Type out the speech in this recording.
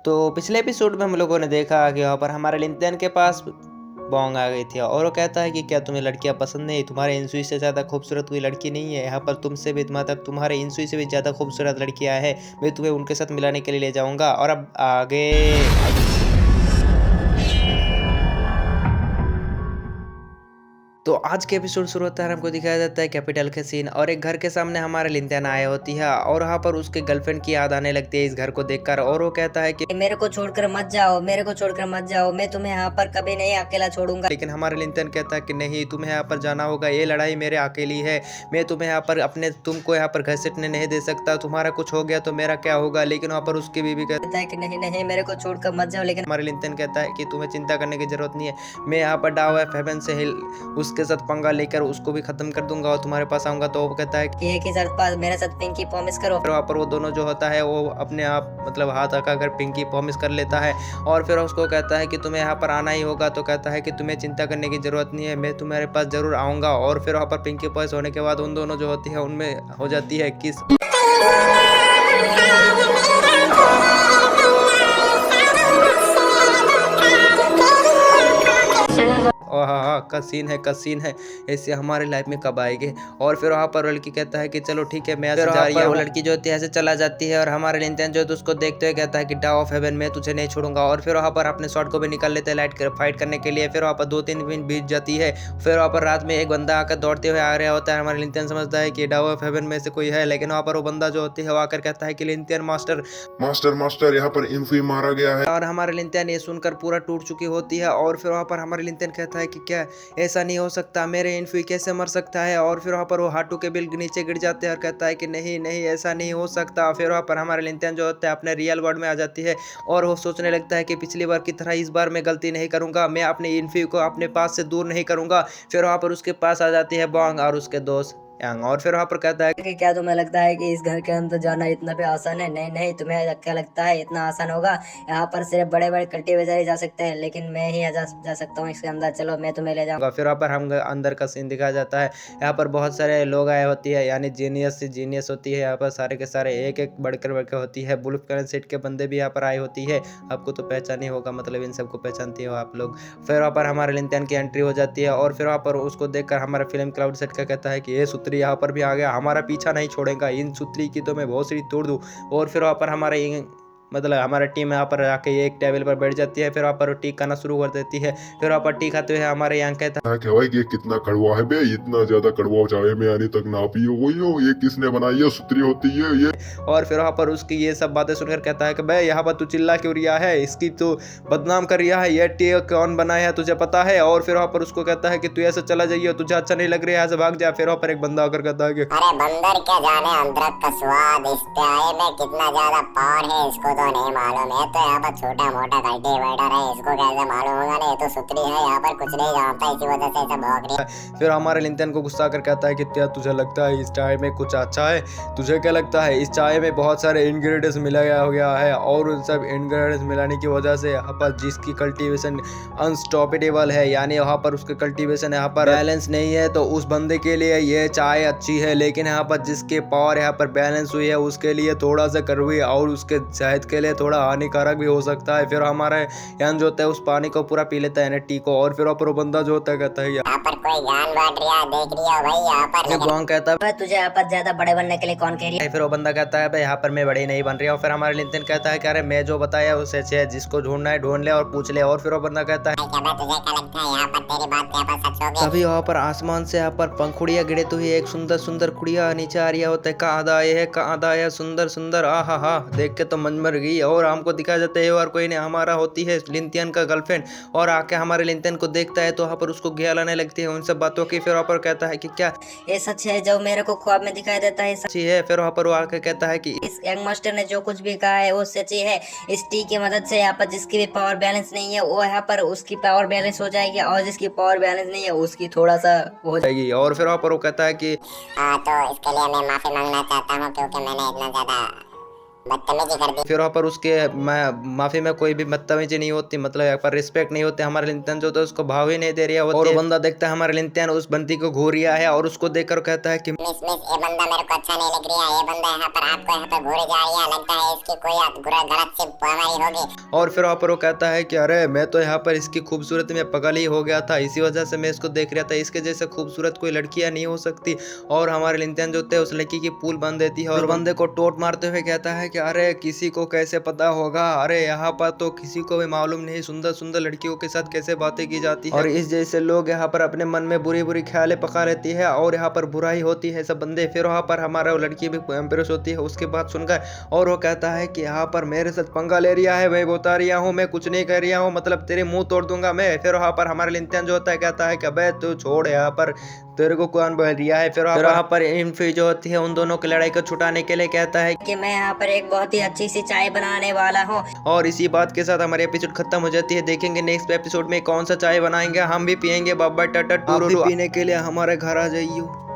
तो पिछले एपिसोड में हम लोगों ने देखा कि वहाँ पर हमारे लिंथियन के पास बॉन्ग आ गई थी और वो कहता है कि क्या तुम्हें लड़कियां पसंद नहीं, तुम्हारे इंसुई से ज़्यादा खूबसूरत कोई लड़की नहीं है। यहाँ पर तुमसे भी मतलब तुम्हारे इंसुई से भी ज़्यादा खूबसूरत लड़कियां हैं, मैं तुम्हें उनके साथ मिलाने के लिए ले जाऊँगा। और अब आगे तो आज के एपिसोड शुरू होता है, हमको दिखाया जाता है कैपिटल के सीन और एक घर के सामने हमारे लिंथियन आए होती है और वहाँ पर उसके गर्लफ्रेंड की याद आने लगती है इस घर को देखकर। और वो कहता है कि मेरे को छोड़कर मत जाओ, मेरे को छोड़कर मत जाओ, मैं तुम्हें यहाँ पर कभी नहीं अकेला छोड़ूंगा। लेकिन हमारे लिंथियन कहता है कि नहीं, तुम्हें यहाँ पर जाना होगा, ये लड़ाई मेरे अकेली है, मैं तुम्हें यहाँ पर तुमको यहाँ पर घसीटने नहीं दे सकता, तुम्हारा कुछ हो गया तो मेरा क्या होगा। लेकिन वहाँ पर उसकी बीवी कहता है कि नहीं नहीं, मेरे को छोड़कर मत जाओ। लेकिन हमारे लिंथियन कहता है कि तुम्हें चिंता करने की जरूरत नहीं है, मैं यहाँ पर डाव फेवन से उसके साथ पंगा लेकर उसको भी खत्म कर दूंगा और तुम्हारे पास आऊंगा। तो वो कहता है कि एक ही शर्त पर मेरे साथ पिंकी प्रॉमिस करो। वहाँ पर वो दोनों जो होता है वो अपने आप मतलब हाथ आकर पिंकी प्रॉमिस कर लेता है और फिर उसको कहता है कि तुम्हें यहाँ पर आना ही होगा। तो कहता है कि तुम्हें चिंता करने की जरूरत नहीं है, मैं तुम्हारे पास जरूर आऊँगा। और फिर वहाँ पर पिंकी प्रॉमिस होने के बाद उन दोनों जो होती है उनमें हो जाती है किस। हाँ, कसीन है ऐसे हमारे लाइफ में कब आएंगे। और फिर वहाँ पर लड़की कहता है कि चलो ठीक है मैं ऐसे जा रही हूँ। लड़की जो होती है ऐसे चला जाती है और हमारे लिंथियन जो है उसको देखते हुए कहता है कि डाव ऑफ हेवन में तुझे नहीं छोड़ूंगा। और फिर वहाँ पर अपने शॉट को भी निकाल लेते हैं लाइट फाइट करने के लिए। फिर वहाँ पर 2-3 दिन बीत जाती है। फिर वहाँ पर रात में एक बंदा आकर दौड़ते हुए आ रहा होता है। हमारे लिंथियन समझता है कि डाव ऑफ हेवन में से कोई है, लेकिन वहाँ पर वो बंदा जो होती है वो आकर कहता है कि लिंथियन मास्टर यहाँ पर इन्फी मारा गया है। और हमारे लिंथियन ये सुनकर पूरा टूट चुकी होती है। और फिर वहाँ पर हमारे लिंथियन कहता है कि क्या ऐसा नहीं हो सकता, मेरे इन्फी कैसे मर सकता है। और फिर वहाँ पर वो हाटू के बिल नीचे गिर जाते हैं और कहता है कि नहीं नहीं ऐसा नहीं हो सकता। फिर वहाँ पर हमारे लिंथियन जो होता है अपने रियल वर्ल्ड में आ जाती है और वो सोचने लगता है कि पिछली बार की तरह इस बार मैं गलती नहीं करूंगा, मैं अपने इन्फी को अपने पास से दूर नहीं करूंगा। फिर वहाँ पर उसके पास आ जाती है बॉन्ग और उसके दोस्त यांग। और फिर वहाँ पर कहता है कि क्या तुम्हें लगता है कि इस घर के अंदर जाना इतना भी आसान है? नहीं नहीं, तुम्हें क्या लगता है इतना आसान होगा? यहाँ पर सिर्फ बड़े बड़े कल्टीवेटर ही जा सकते हैं, लेकिन मैं ही जा सकता हूँ इसके अंदर, चलो मैं तुम्हें ले जाऊंगा। फिर वहाँ पर हम अंदर का सीन दिखाया जाता है। यहाँ पर बहुत सारे लोग आए होती है, यानी जीनियस होती है। यहाँ पर सारे के सारे एक एक बढ़कर होती है। बुल्फ करेंट सेट के बंदे भी यहाँ पर आए होती है, आपको तो पहचान ही होगा, मतलब इन सबको पहचानती हो आप लोग। फिर वहाँ पर हमारे लिंथियन की एंट्री हो जाती है और फिर वहाँ पर उसको देखकर हमारा फिल्म क्लाउड सेट का कहता है कि ये सूत्री यहाँ पर भी आ गया, हमारा पीछा नहीं छोड़ेगा, इन सूत्री की तो मैं बहुत सी तोड़ दूं। और फिर वहाँ पर हमारा टीम यहाँ पर आके एक टेबल पर बैठ जाती है। फिर वहाँ पर टी खाना शुरू कर देती है। फिर वहाँ पर टी खाते हुए हमारे यहाँ कहता है कि ये कितना कड़वा है बे, इतना ज्यादा कड़वा चाय में आने तक ना पियो, ये किसने बनाई है, सूत्री होती है ये। और फिर वहाँ पर उसकी ये सब बातें सुनकर कहता है कि बे यहाँ पर तू चिल्ला क्यों रिया है, इसकी तो बदनाम कर रिया है, ये टी कौन बनाया है तुझे पता है। और फिर वहाँ पर उसको कहता है कि तू ऐसे चला जाइए, तुझे अच्छा नहीं लग रहा है, यहाँ से भाग जा। फिर वहाँ पर एक बंदा आकर कहता है कि अरे बंदर क्या जाने अदरक का स्वाद, इस चाय में कितना ज्यादा पावर है इसको तो नहीं मालूम है, तो यहाँ पर छोटा मोटा कल्टीवेटर है, इसको कैसे मालूम होगा? नहीं तो सूत्री है, यहाँ पर कुछ नहीं जानता, इसी वजह से सब भौंक रही है। फिर हमारे लिंथियन को गुस्सा कर कहता है कि क्या तुझे लगता है इस चाय में कुछ अच्छा है? तुझे क्या लगता है इस चाय में बहुत सारे इंग्रेडिएंट्स मिलाया गया है और उन सब इंग्रेडिएंट्स मिलाने की वजह से यहाँ पर जिसकी कल्टीवेशन अनस्टॉपेबल है, यानी वहाँ पर उसके कल्टीवेशन यहाँ पर बैलेंस नहीं है, तो उस बंदे के लिए ये चाय अच्छी है। लेकिन यहाँ पर जिसके पावर यहाँ पर बैलेंस हुई है उसके लिए थोड़ा सा कड़वी और उसके सेहत के लिए थोड़ा हानिकारक भी हो सकता है। फिर हमारा यान जो होता है उस पानी को पूरा पी लेता है ना टी को। और फिर ऊपर बंदा जो होता है कहता है यहाँ पर कोई ज्ञान बांट रहा है, देख रही हो भाई यहाँ पर। बॉन्ग कहता है तुझे यहाँ पर ज्यादा बड़े बनने के लिए कौन कह रही है? फिर वो बंदा कहता है भाई यहाँ पर मैं बड़ी नहीं बन रही हूँ। फिर हमारे लिंथियन कहता है कि अरे मैं जो बताया उसे अच्छे है, जिसको ढूंढना है ढूंढ ले और पूछ ले। और फिर वो बंदा कहता है तुझे क्या लगता है यहाँ पर तेरी बात यहाँ पर सच होगी? तभी वहाँ पर आसमान से यहाँ पर पंखुड़िया गिरे तो ही एक सुंदर सुंदर खुड़िया नीचे आ रही होता है। कहाँ आया सुंदर सुंदर, हा देख के तो मन मर गई। और हमको दिखाया जाता है और कोई नहीं, हमारा होती है लिंथियन का गर्लफ्रेंड और आके हमारे लिंथियन को देखता है तो वहाँ पर उसको घिया लाने लगती है उन सब बातों की। फिर वहाँ पर कहता है कि क्या ये सच है जो मेरे को ख्वाब में दिखाई देता है? सच्ची है। फिर वहाँ पर वो आके कहता है कि इस यंग मास्टर ने जो कुछ भी कहा है वो सच्ची है। इस टी की मदद से यहाँ पर जिसकी भी पावर बैलेंस नहीं है वो यहाँ पर उसकी पावर बैलेंस हो जाएगी और जिसकी पावर बैलेंस नहीं है उसकी थोड़ा सा हो जाएगी। और फिर वहाँ पर वो कहता है कि तो इसके लिए मैं माफी मांगना चाहता हूँ क्योंकि मैंने इतना ज्यादा बदतमीजी कर दी। फिर वहाँ पर उसके माफी में कोई भी बदतमीजी नहीं होती, मतलब यहाँ पर रिस्पेक्ट नहीं होती। हमारे लिंटन जो तो उसको भाव ही नहीं दे रही है। और वो बंदा देखता है हमारे लिंटन उस बंदी को घूर रिया है और उसको देखकर कहता है कि मिस ये बंदा मेरे को अच्छा नहीं लग रहा है। ये बंदा यहाँ पर आपको यहाँ पर घूरे जा रही है, लगता है इसकी कोई गलत सी बीमारी होगी। और फिर वहाँ पर वो कहता है कि अरे मैं तो यहाँ पर इसकी खूबसूरती में पागल ही हो गया था, इसी वजह से मैं इसको देख रहा था, इसके जैसे खूबसूरत कोई लड़कियां नहीं हो सकती। और हमारे लिंटन जो थे उस लड़की की पूल बांध देती है और बंदे को टोट मारते हुए कहता है कि अरे किसी को कैसे पता होगा, अरे यहाँ पर तो किसी को भी मालूम नहीं सुंदर सुंदर लड़कियों के साथ कैसे बातें की जाती है। और इस जैसे लोग यहाँ पर अपने मन में बुरी बुरी ख्यालें पका लेती है और यहाँ पर बुराई होती है सब बंदे। फिर वहाँ पर हमारा लड़की भी एम्प्रेस होती है उसके बात सुनकर, और वो कहता है कि यहाँ पर मेरे साथ पंगा ले रिया है, मैं बता रिया हूँ, मैं कुछ नहीं कर रिया हूँ, मतलब तेरे मुंह तोड़ दूंगा मैं। फिर वहाँ पर हमारा लिंटन जो होता है कहता है कि अबे तू छोड़, यहाँ पर तेरे को कौन बोल रिया है। फिर वहाँ पर इन्फी जो होती है उन दोनों की लड़ाई को छुटाने के लिए कहता है कि मैं यहाँ पर एक बहुत ही अच्छी सी चाय बनाने वाला हूँ। और इसी बात के साथ हमारी एपिसोड खत्म हो जाती है। देखेंगे नेक्स्ट एपिसोड में कौन सा चाय बनाएंगे, हम भी पियेंगे। बाबा टाटा टूरू पीने के लिए हमारे घर आ जाइए।